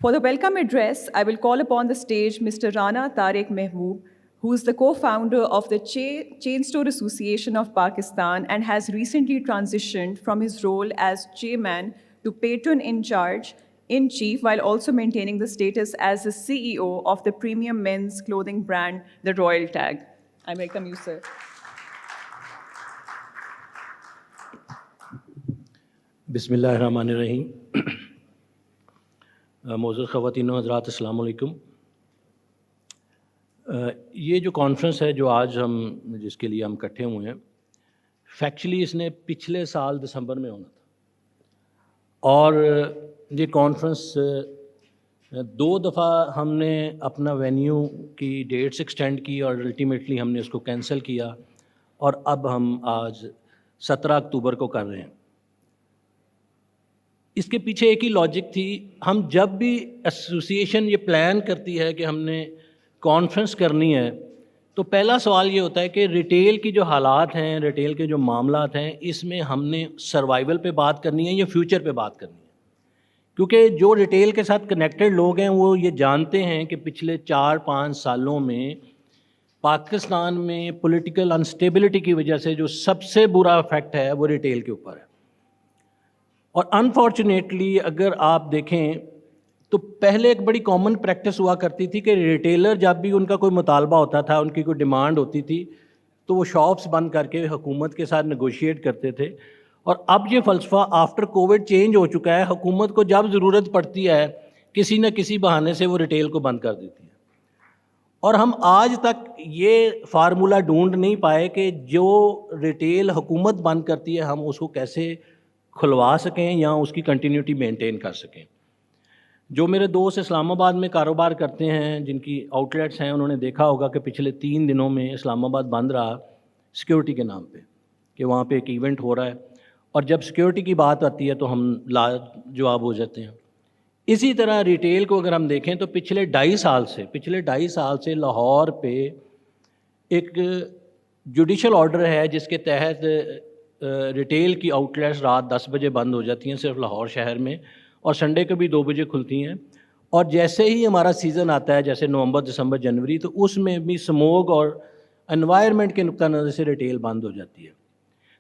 For the welcome address, I will call upon the stage Mr. Rana Tariq Mehboob, who is the co-founder of the Chain Store Association of Pakistan and has recently transitioned from his role as chairman to patron-in-chief, while also maintaining the status as the CEO of the premium men's clothing brand, The Royal Tag. I welcome you, sir. Bismillahirrahmanirrahim. معزز خواتین و حضرات السلام علیکم. یہ جو conference ہے جو آج جس کے لیے ہم اکٹھے ہوئے ہیں، فیکچولی اس نے پچھلے سال دسمبر میں ہونا تھا، اور یہ کانفرنس 2 دفعہ ہم نے اپنا وینیو کی ڈیٹس ایکسٹینڈ کی اور الٹیمیٹلی ہم نے اس کو کینسل کیا، اور اب ہم آج 17 اکتوبر کو کر رہے ہیں. اس کے پیچھے ایک ہی لاجک تھی. ہم جب بھی ایسوسیشن یہ پلان کرتی ہے کہ ہم نے کانفرنس کرنی ہے، تو پہلا سوال یہ ہوتا ہے کہ ریٹیل کی جو حالات ہیں، ریٹیل کے جو معاملات ہیں، اس میں ہم نے سروائیول پہ بات کرنی ہے یا فیوچر پہ بات کرنی ہے. کیونکہ جو ریٹیل کے ساتھ کنیکٹڈ لوگ ہیں وہ یہ جانتے ہیں کہ پچھلے 4-5 سالوں میں پاکستان میں پولیٹیکل انسٹیبلٹی کی وجہ سے جو سب سے برا افیکٹ ہے وہ ریٹیل کے اوپر ہے. اور انفارچونیٹلی اگر آپ دیکھیں تو پہلے ایک بڑی کامن پریکٹس ہوا کرتی تھی کہ ریٹیلر جب بھی ان کا کوئی مطالبہ ہوتا تھا، ان کی کوئی ڈیمانڈ ہوتی تھی، تو وہ شاپس بند کر کے حکومت کے ساتھ نیگوشیٹ کرتے تھے. اور اب یہ فلسفہ آفٹر کووڈ چینج ہو چکا ہے. حکومت کو جب ضرورت پڑتی ہے کسی نہ کسی بہانے سے وہ ریٹیل کو بند کر دیتی ہے. اور ہم آج تک یہ فارمولہ ڈھونڈ نہیں پائے کہ جو ریٹیل حکومت بند کرتی ہے ہم اس کو کیسے کھلوا سکیں یا اس کی کنٹینیوٹی مینٹین کر سکیں. جو میرے دوست اسلام آباد میں کاروبار کرتے ہیں، جن کی آؤٹ لیٹس ہیں، انہوں نے دیکھا ہوگا کہ پچھلے 3 دنوں میں اسلام آباد بند رہا سیکیورٹی کے نام پہ، کہ وہاں پہ ایک ایونٹ ہو رہا ہے، اور جب سیکیورٹی کی بات آتی ہے تو ہم لا جواب ہو جاتے ہیں. اسی طرح ریٹیل کو اگر ہم دیکھیں تو پچھلے 2.5 سال سے لاہور پہ ایک جوڈیشل آرڈر ہے جس کے تحت ریٹیل کی آؤٹ لیٹس رات 10 بجے بند ہو جاتی ہیں صرف لاہور شہر میں، اور سنڈے کو بھی 2 بجے کھلتی ہیں. اور جیسے ہی ہمارا سیزن آتا ہے، جیسے نومبر، دسمبر، جنوری، تو اس میں بھی سموگ اور انوائرمنٹ کے نقطہ نظر سے ریٹیل بند ہو جاتی ہے.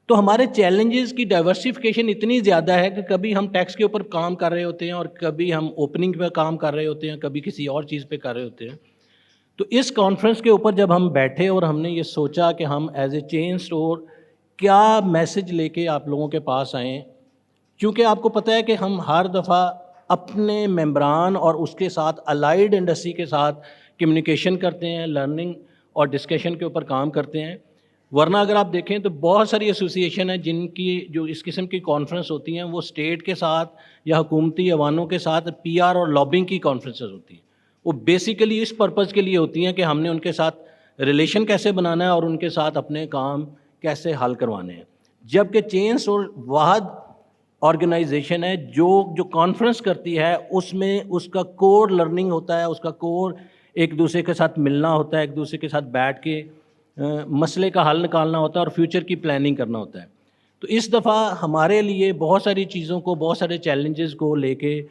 تو ہمارے چیلنجز کی ڈائیورسیفیکیشن اتنی زیادہ ہے کہ کبھی ہم ٹیکس کے اوپر کام کر رہے ہوتے ہیں، اور کبھی ہم اوپننگ پہ کام کر رہے ہوتے ہیں، کبھی کسی اور چیز پہ کر رہے ہوتے ہیں. تو اس کانفرنس کے اوپر جب ہم بیٹھے اور ہم نے یہ سوچا کہ ہم ایز اے چین اسٹور کیا میسج لے کے آپ لوگوں کے پاس آئیں، کیونکہ آپ کو پتہ ہے کہ ہم ہر دفعہ اپنے ممبران اور اس کے ساتھ الائیڈ انڈسٹری کے ساتھ کمیونیکیشن کرتے ہیں، لرننگ اور ڈسکشن کے اوپر کام کرتے ہیں. ورنہ اگر آپ دیکھیں تو بہت ساری ایسوسیشن ہیں جن کی جو اس قسم کی کانفرنس ہوتی ہیں وہ اسٹیٹ کے ساتھ یا حکومتی ایوانوں کے ساتھ PR اور لابنگ کی کانفرنسز ہوتی ہیں. وہ بیسیکلی اس پرپز کے لیے ہوتی ہیں کہ ہم نے ان کے ساتھ ریلیشن کیسے بنانا ہے اور ان کے ساتھ اپنے کام کیسے حل کروانے ہیں. جبکہ چین اسٹور واحد آرگنائزیشن ہے جو کانفرنس کرتی ہے، اس میں اس کا کور لرننگ ہوتا ہے، اس کا کور ایک دوسرے کے ساتھ ملنا ہوتا ہے، ایک دوسرے کے ساتھ بیٹھ کے مسئلے کا حل نکالنا ہوتا ہے اور فیوچر کی پلاننگ کرنا ہوتا ہے. تو اس دفعہ ہمارے لیے بہت ساری چیزوں کو، بہت سارے چیلنجز کو لے کے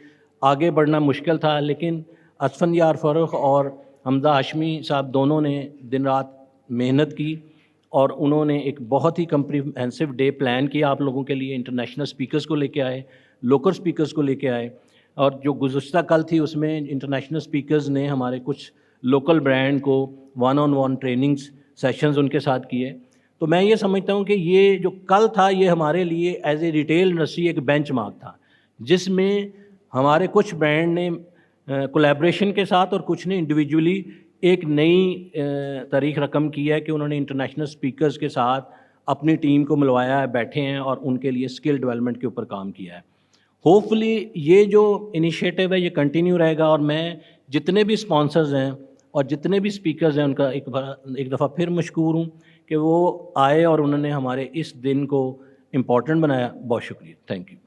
آگے بڑھنا مشکل تھا، لیکن اسفندیار فروخ اور حمزہ ہاشمی صاحب دونوں نے دن رات محنت کی، اور انہوں نے ایک بہت ہی کمپریہنسو ڈے پلان کیا آپ لوگوں کے لیے. انٹرنیشنل سپیکرز کو لے کے آئے، لوکل سپیکرز کو لے کے آئے، اور جو گزشتہ کل تھی اس میں انٹرنیشنل سپیکرز نے ہمارے کچھ لوکل برانڈ کو 1-on-1 ٹریننگز سیشنز ان کے ساتھ کیے. تو میں یہ سمجھتا ہوں کہ یہ جو کل تھا یہ ہمارے لیے ایز اے ریٹیل انڈسٹری ایک بینچ مارک تھا، جس میں ہمارے کچھ برانڈ نے کولیبریشن کے ساتھ اور کچھ نے انڈیویجولی ایک نئی تاریخ رقم کی ہے کہ انہوں نے انٹرنیشنل سپیکرز کے ساتھ اپنی ٹیم کو ملوایا ہے، بیٹھے ہیں اور ان کے لیے اسکل ڈیولپمنٹ کے اوپر کام کیا ہے. ہوپ فلی یہ جو انیشیٹو ہے یہ کنٹینیو رہے گا، اور میں جتنے بھی اسپانسرز ہیں اور جتنے بھی اسپیکرز ہیں ان کا ایک دفعہ پھر مشکور ہوں کہ وہ آئے اور انہوں نے ہمارے اس دن کو امپورٹنٹ بنایا. بہت شکریہ. Thank you.